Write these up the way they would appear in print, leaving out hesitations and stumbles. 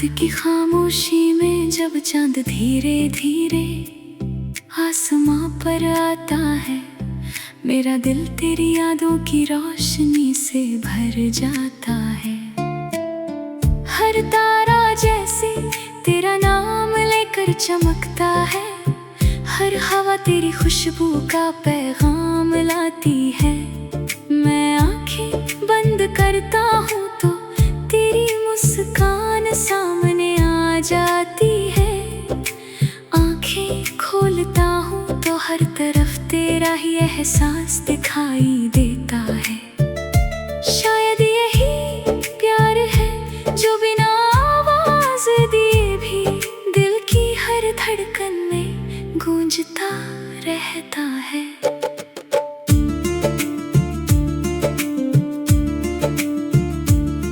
की खामोशी में जब चांद धीरे धीरे आसमां पर आता है, मेरा दिल तेरी यादों की रोशनी से भर जाता है। हर तारा जैसे तेरा नाम लेकर चमकता है, हर हवा तेरी खुशबू का पैगाम लाती है। मैं आंखें बंद करता हूँ तो तेरी मुस्कान सामने आ जाती है, आंखें खोलता हूँ तो हर तरफ तेरा ही एहसास दिखाई देता है। शायद यही प्यार है जो बिना आवाज दिए भी दिल की हर धड़कन में गूंजता रहता है।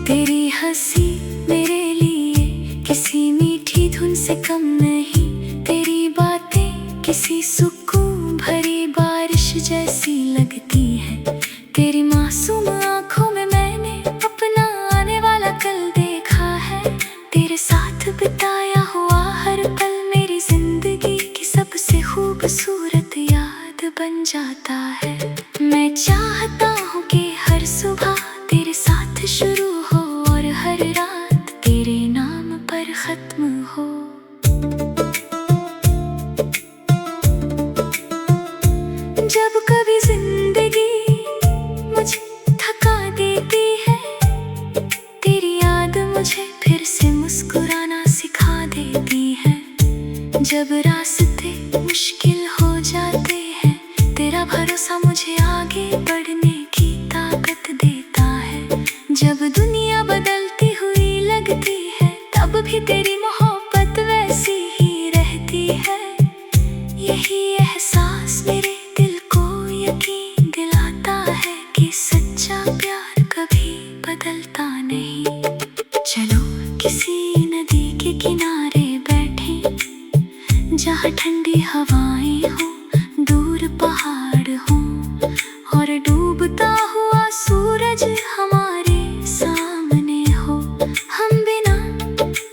तेरी हंसी मेरे लिए किसी मीठी धुन से कम नहीं, तेरी बातें किसी सुकून भरी बारिश जैसी लगती है। तेरी मासूम आंखों में मैंने अपना आने वाला कल देखा है, तेरे साथ बिताया हुआ हर पल मेरी जिंदगी की सबसे खूबसूरत याद बन जाता है। मैं चाहता हूँ कि हर सुबह तेरे साथ शुरू हो और हर रात तेरे नाम पर खत्म हो। जब कभी जिंदगी मुझे थका देती है, तेरी याद मुझे फिर से मुस्कुराना सिखा देती है। जब रास्ते मुश्किल हो जाते हैं, तेरा भरोसा मुझे आगे बढ़ने की ताकत देता है। जब दुनिया बदलती हुई लगती है, तब भी तेरी मोहब्बत वैसी ही रहती है। यही एहसास मेरे दिल को यकीन दिलाता है कि सच्चा प्यार कभी बदलता नहीं। चलो किसी नदी के किनारे बैठे, जहाँ ठंडी हवाएं हो, दूर पहाड़ हो और डूबता हुआ सूरज हमारे सामने हो। हम बिना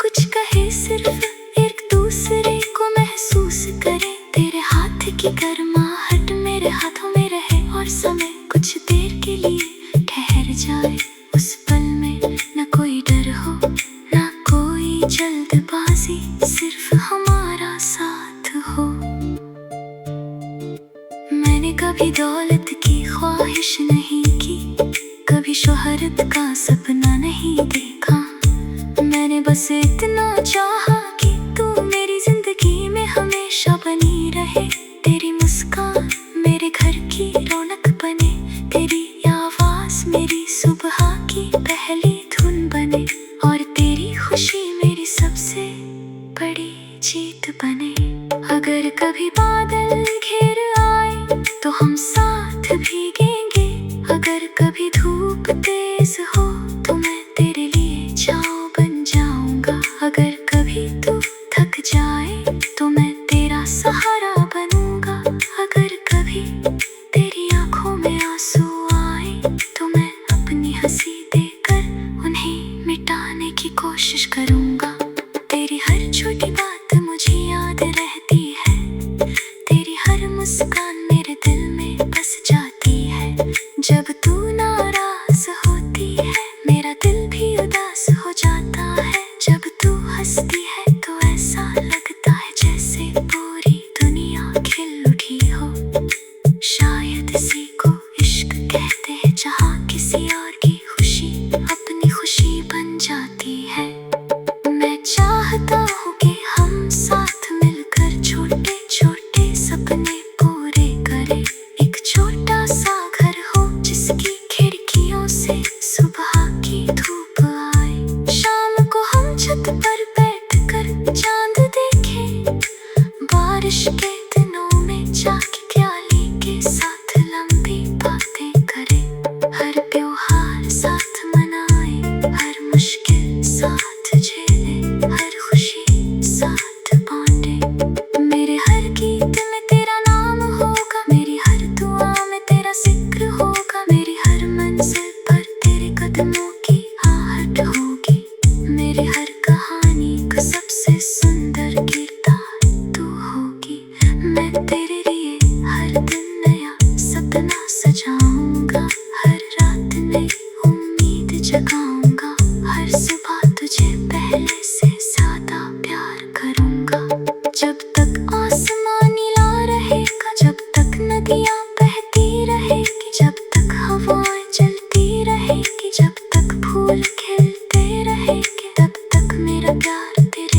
कुछ कहे सिर्फ एक दूसरे को महसूस करें, तेरे हाथ की गर्माहट मेरे हाथों में रहे और समय कुछ देर के लिए ठहर जाए। उस पल में न कोई डर हो न कोई जल्दबाजी, सिर्फ हमारा साथ हो। मैंने कभी दौलत की ख्वाहिश नहीं की, कभी शोहरत का सपना नहीं देखा। मैंने बस इतना चाहा कि तू मेरी जिंदगी में हमेशा बनी रहे। तेरी मुस्कान मेरे घर की रौनक बने, तेरी आवाज मेरी सुबह की पहली धुन बने और तेरी खुशी मेरी सबसे बड़ी जीत बने। अगर कभी बादल घेर आए तो हम साथ भीगेंगे, अगर कभी धूप तेज हो तो मैं तेरे लिए छाँव बन जाऊंगा। अगर कभी तू थक जाए तो मैं तेरा सहारा बनूंगा। अगर कभी तेरी आंखों में आंसू आए तो मैं अपनी हंसी देकर उन्हें मिटाने की कोशिश करूंगा। तेरी हर छोटी बात मुझे याद रहती है, तेरी हर मुस्कान मेरे दिल में बस जाती है। जब तू नाराज होती है मेरा दिल भी उदास हो जाता है, जब तू हंसती है तो ऐसा लगता है जैसे पूरी दुनिया खिल उठी हो। शायद इसी को इश्क कहते हैं, जहाँ किसी और की खुशी अपनी खुशी बन जाती है। मैं चाहता हूँ कि हम साथ मिलकर छोटे छोटे सपने पूरे करें। एक छोटा सा घर हो जिसकी खिड़कियों से सुबह की धूप आए, शाम को हम छत पर बैठकर चांद देखें। बारिश के दिनों में जाके क्याली के साथ लंबी बातें करें। हर त्योहार साथ मनाएं, हर मुश्किल साथ झेलें, हर खुशी साथ बांटें। मेरे हर गीत में तेरा नाम होगा, मेरी हर दुआ में तेरा जिक्र होगा, मेरी हर मंजिल पर तेरे कदमों की आहट होगी। मेरे हर कहानी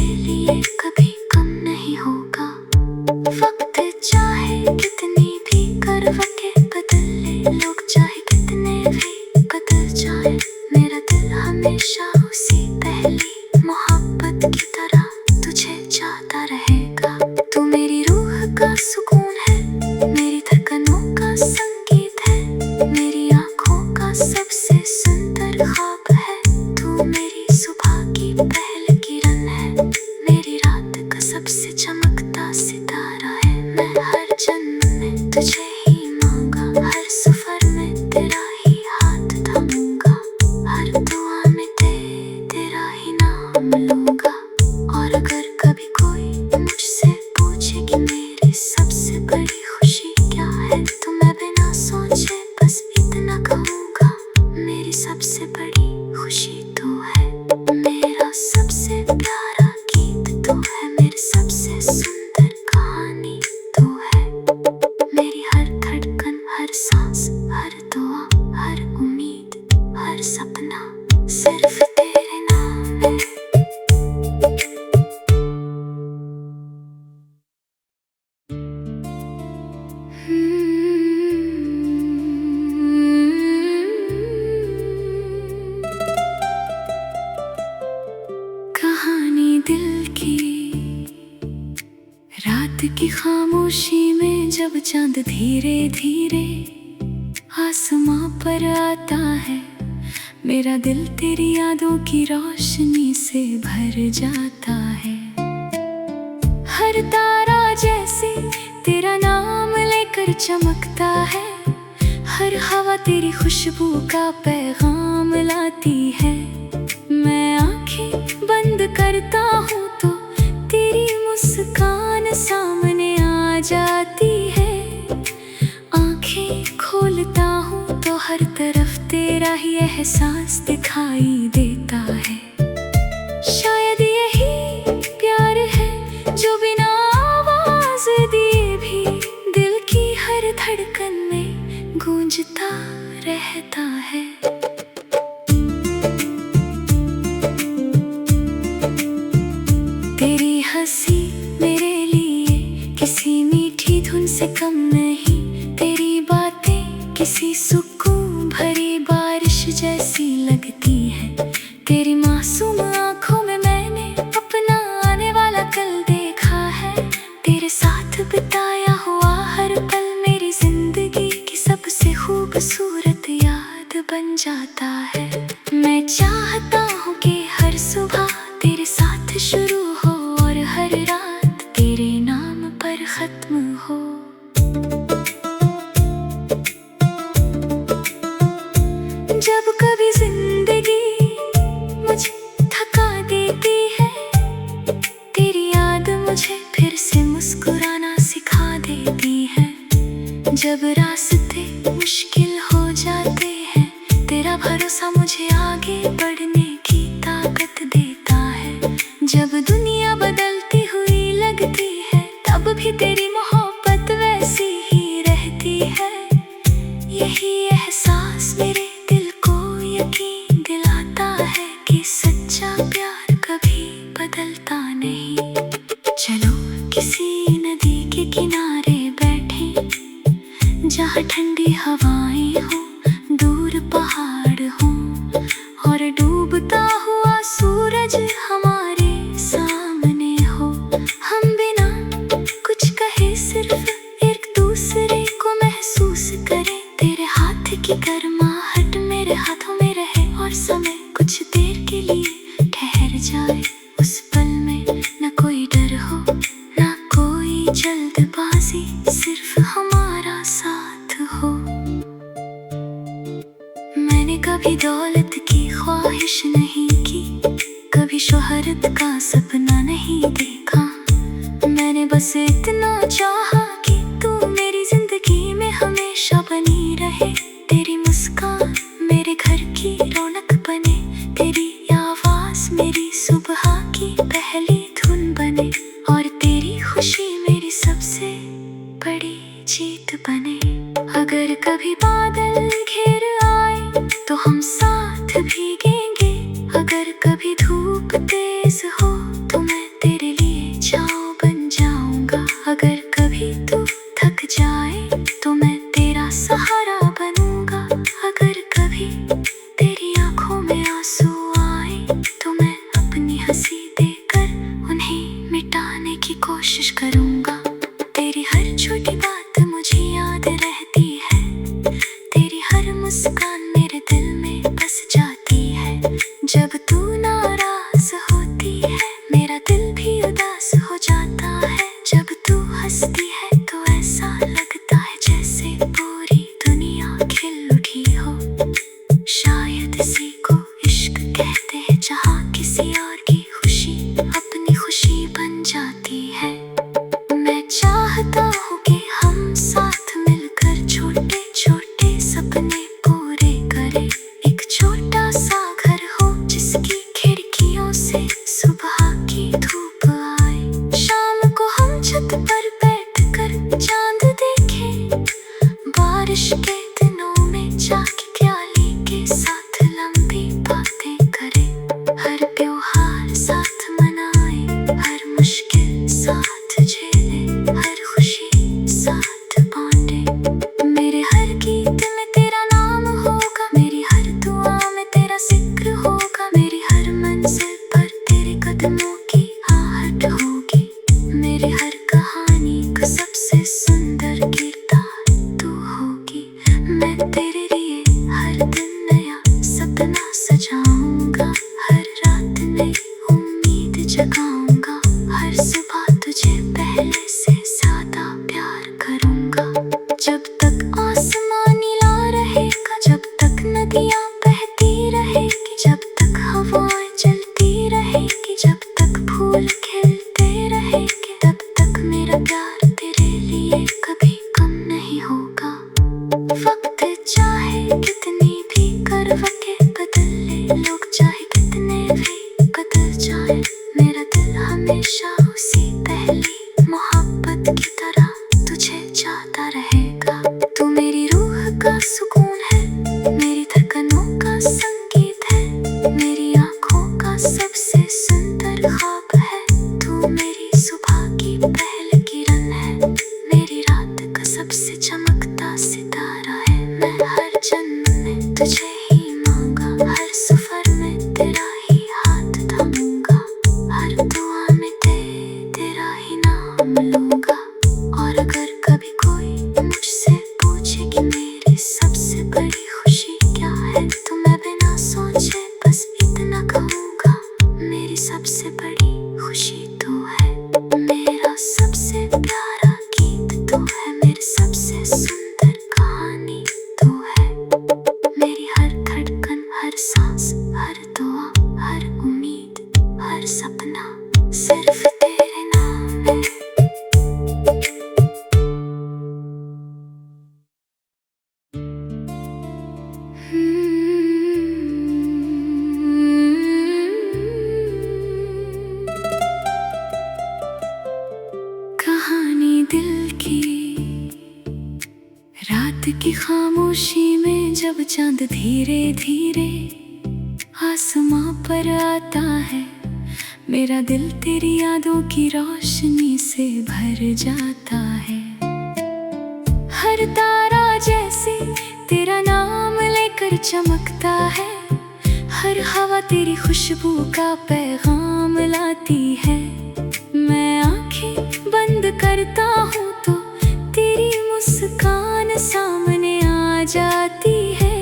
लिए कभी कम नहीं होगा। वक्त चाहे कितनी भी करवटें बदल ले, लोग चाहे कितने भी बदल जाए, मेरा दिल हमेशा उसी पहली मोहब्बत की तरह तुझे चाहता रहेगा। तू मेरी रूह का सुकून है, मेरी धड़कनों का संगीत है, मेरी आँखों का सबसे सुंदर ख्वाब है। तू मेरी सुबह की पहली किरण है, मेरी रात का सबसे चमकता सितारा है। मैं हर जन्म में तुझे ही मांगा, हर सफर में तेरा ही हाथ थामूंगा, हर दुआ में तेरा ही नाम लूंगा। और अगर कभी कोई मुझसे पूछे कि मेरी सबसे बड़ी खुशी क्या है, तो मैं बिना सोचे बस इतना कहूँगा, मेरी सबसे बड़ी खुशी तो है, मेरा सबसे प्यारा गीत तो है, मेरी सबसे सुंदर कहानी तो है। मेरी हर धड़कन, हर सांस, हर दुआ, हर उम्मीद, हर सपना सिर्फ तेरे नाम है। कहानी दिल की, रात की खामोशी में जब चांद धीरे धीरे आसमां पर आता है, मेरा दिल तेरी यादों की रोशनी से भर जाता है। हर तारा जैसे तेरा नाम लेकर चमकता है, हर हवा तेरी खुशबू का पैगाम लाती है। मैं आंखें बंद करता हूँ तो तेरी मुस्कान सामने आ जाती है, आंखें खोलता हूँ तो हर तरफ तेरा ही एहसास दिखाई देता है। शायद यही प्यार है जो बिना आवाज दिए भी दिल की हर धड़कन में गूंजता रहता है। तेरी हंसी मेरे लिए किसी मीठी धुन से कम नहीं, तेरी बातें किसी सुकून भरी बारिश जैसी लगती है। तेरी मासूम आंखों में मैंने अपना आने वाला कल देखा है, तेरे साथ बिताया हुआ हर पल मेरी जिंदगी की सबसे खूबसूरत याद बन जाता है। मैं चाहता हूँ कि हर सुबह तेरे साथ शुरू हो और हर रात तेरे नाम पर खत्म हो। जब कभी जिंदगी मुझे थका देती है, तेरी याद मुझे फिर से मुस्कुराना सिखा देती है। जब रास्ते मुश्किल हो जाते हैं, तेरा भरोसा मुझे आगे बढ़ने की ताकत देता है। जब दुनिया बदलती हुई लगती है, तब भी तेरी मोहब्बत वैसी ही रहती है। यही एहसास मेरे दिल को यकीन दिलाता है कि सच्चा प्यार कभी बदलता नहीं। चलो किसी नदी के किनारे बैठे, जहाँ ठंडी हवाएं हो, दूर पहाड़ हो और डूबता हुआ सूरज हमारे सामने हो। हम बिना कुछ कहे सिर्फ एक दूसरे को महसूस करें, तेरे हाथ की गर्माहट मेरे हाथों में रहे और समय कुछ देर के लिए ठहर जाए। उस पल में न कोई डर हो न कोई जल्दबाजी, सिर्फ हमारा साथ हो। मैंने कभी दौलत की ख्वाहिश नहीं की, कभी शोहरत का सपना नहीं देखा, मैंने बस इतना चाहा कि तू मेरी जिंदगी में हमेशा बनी रहे। तेरी मुस्कान मेरे घर की रौनक बने, तेरी आवाज मेरी सुबह की पहली धुन बने, और तेरी खुशी मेरी सबसे बड़ी जीत बने। अगर कभी बादल घेर आए तो हम साथ भीगेंगे, अगर कभी धूप तेज हो तो मैं कोशिश करूंगा। तेरी हर छोटी बात मुझे याद रहती है, तेरी हर मुस्कान मेरे दिल में बस जाती है। जब तू नाराज होती है मेरा दिल भी उदास हो जाता है। जब तू हंसती है तो ऐसा लगता है जैसे पूरी दुनिया खिल उठी हो। शायद इसी को इश्क कहते हैं, जहाँ किसी और की खुशी अपनी खुशी बन जाती है। मैं चाहता हूँ कि हम साथ मिलकर छोटे छोटे सपने पूरे करें। एक छोटा सा घर हो जिसकी खिड़कियों से सुबह की धूप आए। शाम को हम छत पर बैठकर चांद देखें, बारिश के दिनों में जाके क्याली के साथ लंबी बातें करें। हर त्योहार साथ मनाएं, हर मुश्किल साथ झेलें, हर खुशी साथ बांटें। मेरे हर गीत में तेरा नाम होगा, मेरी हर दुआ में तेरा जिक्र होगा। मेरी हर मंजिल पर तेरे कदमों की आहट होगी। मेरी हर कहानी का सबसे सुंदर किरदार तू होगी। मैं तेरे लिए हर दिन नया सपना सजाऊंगा, हर रात नई उम्मीद जगाऊंगा। हर सुबह तुझे पहले से ज्यादा प्यार करूंगा। जब तक आसमान नीला रहेगा, जब तक नदियां बहती रहेगी, जब तक हवाएं चलती रहेगी, जब तक फूल खिलते रहेंगे, तब तक मेरा प्यार तेरे लिए कभी कम नहीं होगा। वक्त चाहे कितनी भी करवटें बदल ले, लोग चाहे कितने भी बदल जाए, मेरा दिल हमेशा उसी पहली मोहब्बत की तरह तुझे चाहता रहेगा। तू मेरी रूह का सुकून है, मेरी धड़कनों का संगीत है, मेरी आँखों का सबसे सुंदर ख्वाब है। तू मेरी सुबह की पहली किरण है, मेरी रात का सबसे चमकता सितारा है। मैं हर जन्म में तुझे ही मांगा, हर सफर में तेरा ही हाथ थामूंगा, हर दुआ में तेरा ही नाम लूंगा। और अगर कभी कोई मुझसे पूछे कि मेरी सबसे बड़ी खुशी क्या है, तो मैं बिना सोचे बस इतना कहूँगा, मेरी सबसे बड़ी खुशी तू है। मेरा सबसे प्यारा गीत तू है, मेरी सबसे सुंदर कहानी तू है। मेरी हर धड़कन, हर सांस, हर दुआ, हर उम्मीद, हर सपना सिर्फ तेरे नाम है। कहानी दिल की, रात की खामोशी में जब चांद धीरे धीरे आसमां पर आता है, मेरा दिल तेरी यादों की रोशनी से भर जाता है। हर तारा जैसे तेरा नाम लेकर चमकता है, हर हवा तेरी खुशबू का पैगाम लाती है। मैं आंखें बंद करता हूँ तो तेरी मुस्कान सामने आ जाती है,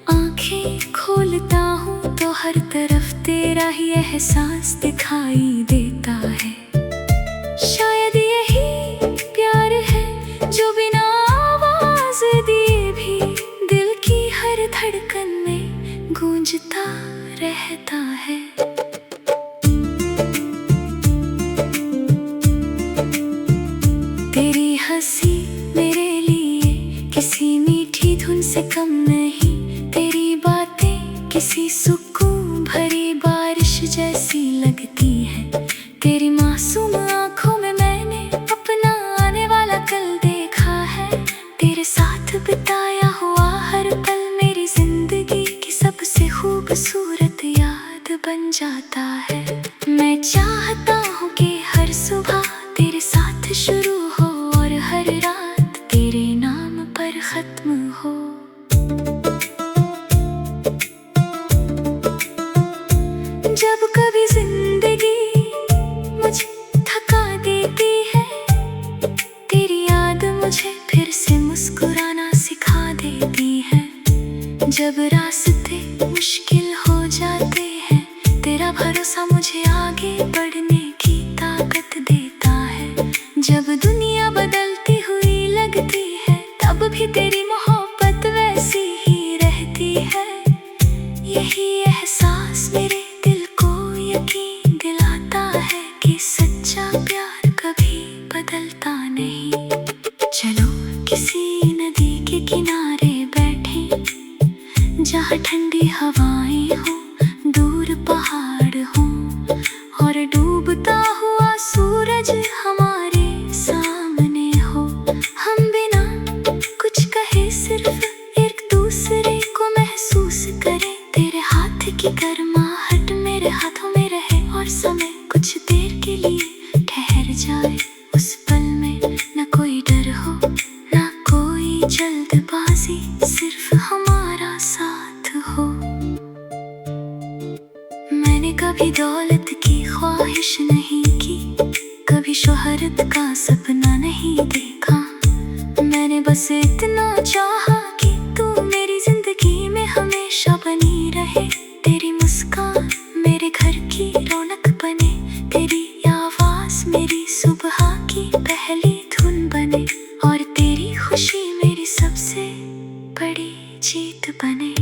आंखें खोलता हूँ तो हर तरफ तेरा ही एहसास दिखाई देता है। शायद यही प्यार है जो बिना आवाज दिए भी दिल की हर धड़कन में गूंजता रहता है। तेरी हंसी मेरे लिए किसी मीठी धुन से कम नहीं, तेरी बातें किसी सुकून भरी बारिश जैसी लगती है। तेरी मासूम आंखों में मैंने अपना आने वाला कल देखा है, तेरे साथ बिताया हुआ हर पल मेरी जिंदगी की सबसे खूबसूरत याद बन जाता है। मैं चाहता हूँ कि हर सुबह तेरे साथ शुरू हो और हर रात तेरे नाम पर खत्म हो। जब कभी जिंदगी मुझे बढ़ने की ताकत देता है। जब दुनिया बदलती हुई लगती है, तब भी तेरी मोहब्बत वैसी ही रहती है। यही एहसास मेरे दिल को यकीन दिलाता है कि सच्चा प्यार कभी बदलता नहीं। चलो किसी नदी के किनारे बैठे, जहाँ ठंडी हवाएं हो, दूर पहाड़ हो और डूबता हुआ सूरज हमारे सामने हो। हम बिना कुछ कहे सिर्फ एक दूसरे को महसूस करें। तेरे हाथ की गर्माहट मेरे हाथों में रहे और समय कुछ देर के लिए ठहर जाए। उस पल में न कोई डर हो, न कोई जल्दबाजी, सिर्फ हमारा साथ हो। मैंने कभी दौलत की ख्वाहिश नहीं की, कभी शोहरत का सपना नहीं देखा। मैंने बस इतना चाहा कि तू मेरी जिंदगी में हमेशा बनी रहे। तेरी मुस्कान मेरे घर की रौनक बने, तेरी आवाज मेरी सुबह की पहली धुन बने और तेरी खुशी मेरी सबसे बड़ी जीत बने।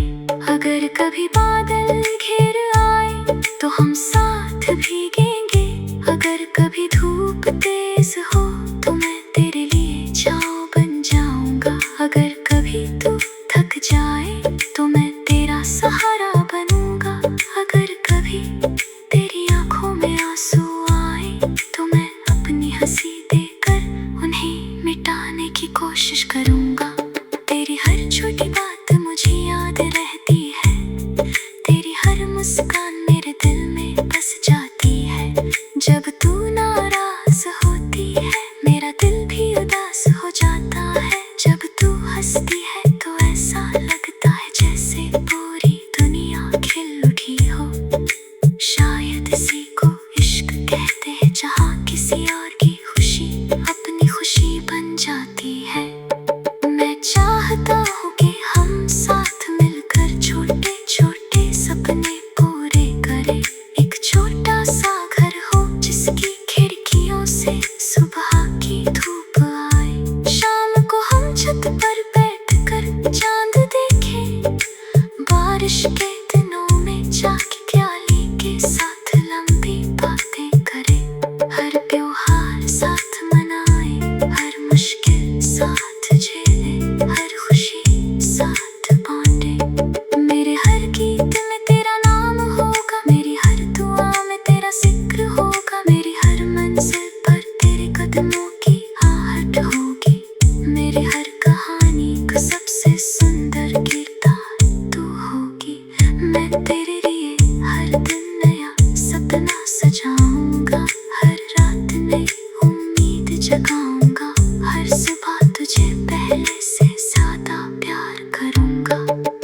अगर कभी बादल घेर आए तो हम साथ भीगेंगे, अगर कभी धूप तेज हो तो मैं तेरे लिए छाँव बन जाऊंगा। अगर कभी तू थक जाए तो मैं तेरा सहारा बनूंगा। अगर कभी तेरी आंखों में आंसू आए तो मैं अपनी हंसी देकर उन्हें मिटाने की कोशिश करूंगा। तेरी हर छोटी बात मुझे याद रहती है, तेरी हर मुस्कान मेरे दिल में बस जाती है। जब तू नाराज होती है मेरा दिल भी उदास हो जाता है। जब तू हंसती है तो ऐसा लगता है जैसे पूरी दुनिया खिल उठी हो। शायद इसी को इश्क कहते हैं, जहाँ किसी और की खुशी अपनी खुशी बन जाती है। मैं चाहता हूँ कि हम साथ मिलकर छोटे छोटे सपने पूरे करें। एक छोटा सा घर हो जिसकी खिड़कियों से सुबह की धूप आए। शाम को हम छत पर बैठकर चांद देखें, बारिश के दिनों में जाके प्याली के साथ लंबी बातें करें। हर त्योहार साथ मनाएं, हर मुश्किल साथ झेलें, हर खुशी साथ बांटें। मेरे हर गीत में तेरा नाम होगा, मेरी हर दुआ में तेरा जिक्र होगा। मेरी हर मंजिल पर तेरे कदमों की आहट होगी। मेरी हर कहानी का सबसे सुंदर किरदार तू होगी। मैं तेरे लिए हर दिन नया सपना सजाऊंगा, हर रात नई उम्मीद जगाऊंगा। हर सुबह तुझे पहले से ज्यादा प्यार करूंगा।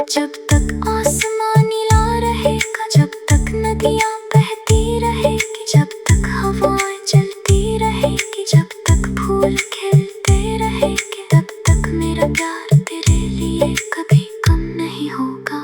जब तक आसमान नीला रहेगा, जब तक नदियाँ बहती रहेगी, जब तक हवाएं चलती रहेगी, जब तक फूल खिलते रहेंगे, तब तक मेरा प्यार तेरे लिए कभी कम नहीं होगा।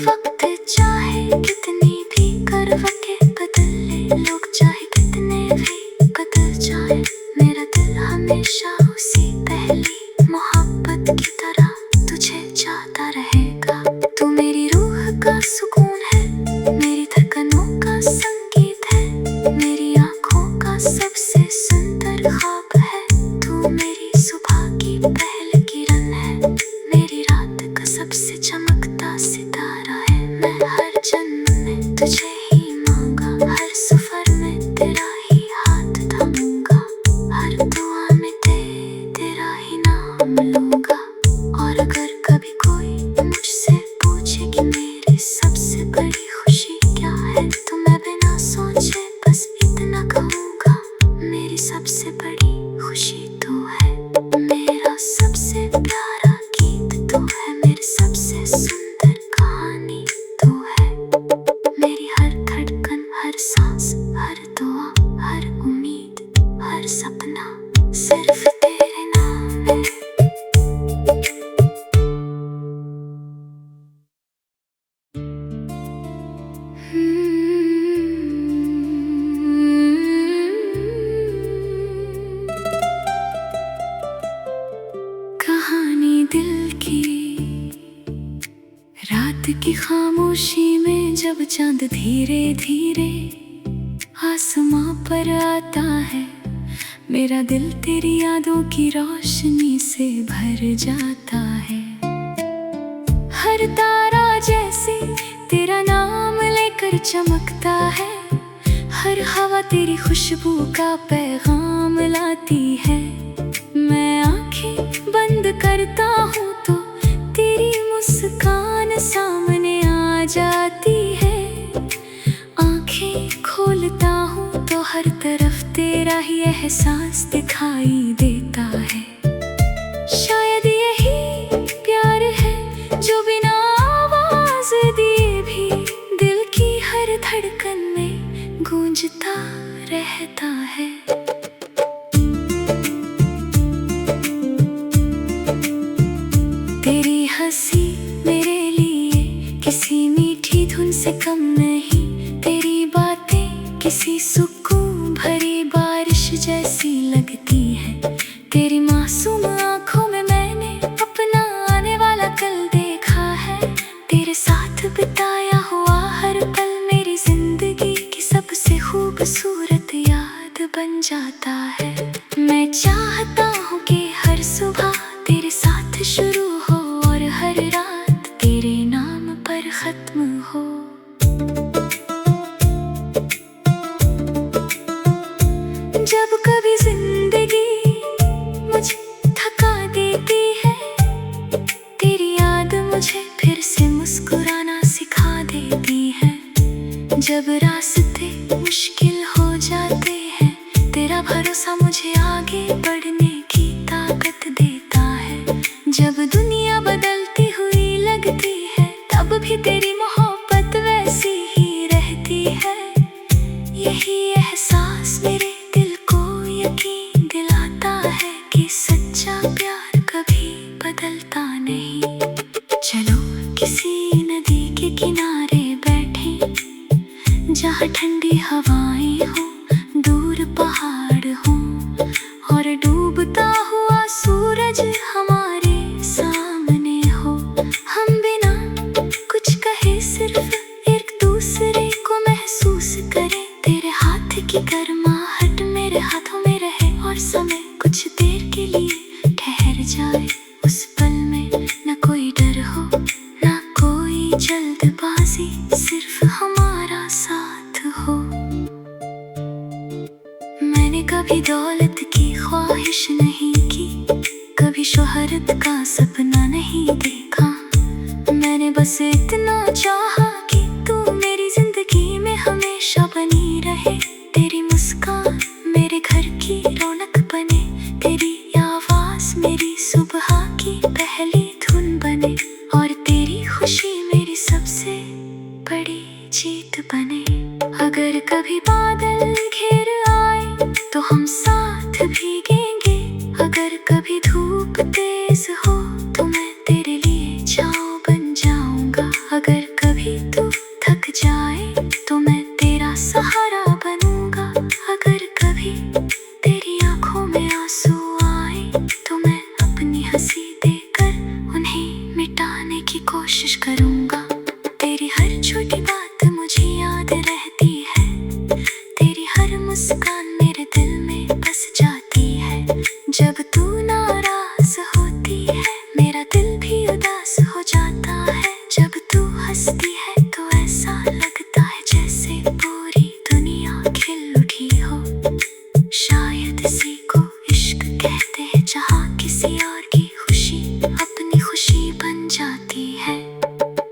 वक्त चाहे कितनी भी करवटें बदल ले, लोग चाहे कितने भी बदल जाए, मेरा दिल हमेशा उसी पहली मोहब्बत की तरह तुझे चाहता रहेगा। तू मेरी रूह का सुकून है, मेरी धड़कनों का संगीत है, मेरी आंखों का सबसे सुंदर ख्वाब है। तू मेरी सुबह की पहली किरण है, मेरी रात का सबसे चमकता सितारा है। मैं हर जन्म में तुझे ही मांगा, हर सफर में तेरा ही हाथ थामूंगा, हर दुआ में तेरा ही नाम लूंगा। और अगर कभी कोई मुझसे पूछे कि मेरी सबसे बड़ी खुशी क्या है, तो मैं बिना सोचे बस इतना कहूँगा, मेरी सबसे बड़ी की खामोशी में जब चांद धीरे धीरे आसमां पर आता है, मेरा दिल तेरी यादों की रोशनी से भर जाता है। हर तारा जैसे तेरा नाम लेकर चमकता है, हर हवा तेरी खुशबू का पैगाम लाती है। मैं आंखें बंद करता हूँ तो तेरी मुस्कान सामने आ जाती है, आंखें खोलता हूँ तो हर तरफ तेरा ही एहसास दिखाई देता है। शायद यही प्यार है जो बिना आवाज दिए भी दिल की हर धड़कन में गूंजता रहता है। तेरी हंसी मेरे लिए किसी मीठी धुन से कम नहीं, तेरी बातें किसी सुकून भरी बारिश जैसी लगती है। तेरी मासूम आंखों में मैंने अपना आने वाला कल देखा है, तेरे साथ बिताया हुआ हर पल मेरी जिंदगी की सबसे खूबसूरत याद बन जाता है। मैं चाहता हूँ कि हर सुबह तेरे साथ शुरू हो और हर रात तेरे नाम पर खत्म हो। जब कभी जिंदगी मुझे थका देती है, तेरी याद मुझे फिर से मुस्कुराना सिखा देती है। जब रास्ते मुश्किल हो जाते हैं, तेरा भरोसा मुझे आगे बढ़ने की ताकत देता है। जब दुनिया बदलती हुई लगती है, तब भी तेरी मोहब्बत वैसी ही रहती है। यही एहसास मेरे दिल को यकीन दिलाता है कि सच्चा प्यार कभी बदलता नहीं। चलो किसी नदी के किनारे बैठे, जहाँ ठंडी हवाएं हो, दूर पहाड़ हो और डूबता हुआ सूरज हमारे सामने हो। हम बिना कुछ कहे सिर्फ एक दूसरे को महसूस करें, तेरे हाथ की गर्माहट मेरे हाथों में रहे और समय कुछ देर के लिए ठहर जाए। उस पल में न कोई डर हो न कोई जल्दबाजी, सिर्फ हमारा साथ हो। मैंने कभी दौलत की ख्वाहिश नहीं की, कभी शोहरत का सपना नहीं देखा। मैंने बस इतना चाहा कि तू मेरी जिंदगी में हमेशा बनी रहे। तेरी मुस्कान मेरे घर की रौनक बने, तेरी आवाज मेरी सुबह की पहली धुन बने और तेरी खुशी मेरी सबसे बड़ी जीत बने। अगर कभी बादल घेर आए तो हम साथ भीगेंगे, अगर कभी धूप तेज हो तो मैं तेरे लिए छाँव बन जाऊंगा। अगर कभी तू थक जाए तो मैं तेरा सहारा बनूंगा। अगर कभी तेरी आंखों में आंसू आए तो मैं अपनी हंसी देकर उन्हें मिटाने की कोशिश करूंगा। तेरी हर छोटी बात मुझे याद रहती है, तेरी हर मुस्कान मेरे दिल में बस जाती है। जब तू नाराज होती है मेरा दिल भी उदास हो जाता है। जब तू हंसती है तो ऐसा लगता है जैसे पूरी दुनिया खिल उठी हो। शायद इसी को इश्क कहते हैं, जहाँ किसी और की खुशी अपनी खुशी बन जाती है।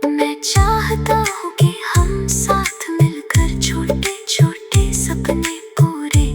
मैं चाहता हूँ कि हम साथ मिलकर छोटे छोटे सपने पूरे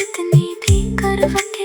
जितनी भी करवट